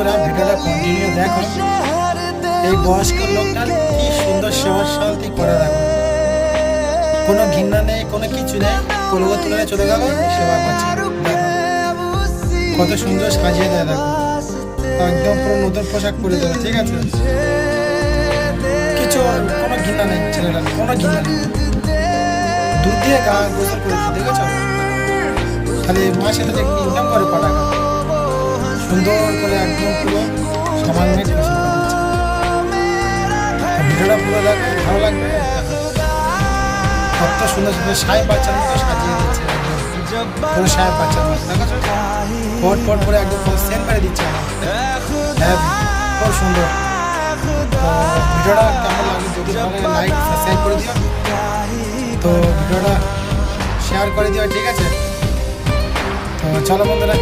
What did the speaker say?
বন্ধুরা ভিডিওটা কন্টিনিউ দেখো। এই বয়স্ক লোকটার কি সুন্দর সেবা শান্তি করে দেখো, কোনো ঘৃণা নেই, কোনো কিছু নেই, কলগো তুলে চলে গেল সেবা করছে। কত সুন্দর সাজিয়ে দেয় দেখো, একদম পুরো নতুন পোশাক পরে দেবে, ঠিক আছে, কিছু কোনো ঘৃণা নেই ছেলেটা, কোনো ঘৃণা নেই, দুধ দিয়ে গা গোসল করে দিচ্ছে, দেখেছ, খালি মায়ের সাথে ইনকাম করে টাকা সুন্দর করে একদম পুরো সামাল মেট গোসল করে দিচ্ছে। ভিডিওটা পুরো দেখো, ভালো লাগবে। কত সুন্দর সুন্দর সাহেব বাচ্চার মতো সাজিয়ে দিচ্ছে, পুরো সাহেব বাচ্চার মতো, দেখেছো, ফট ফট করে একদম সেন্ট মেরে দিচ্ছে। হ্যাঁ, খুব সুন্দর। তো ভিডিওটা কেমন লাগে, যদি ভালো লাগে লাইক সাবস্ক্রাইব করে দিও, তো ভিডিওটা শেয়ার করে দিও, ঠিক আছে। তো চলো বন্ধুরা।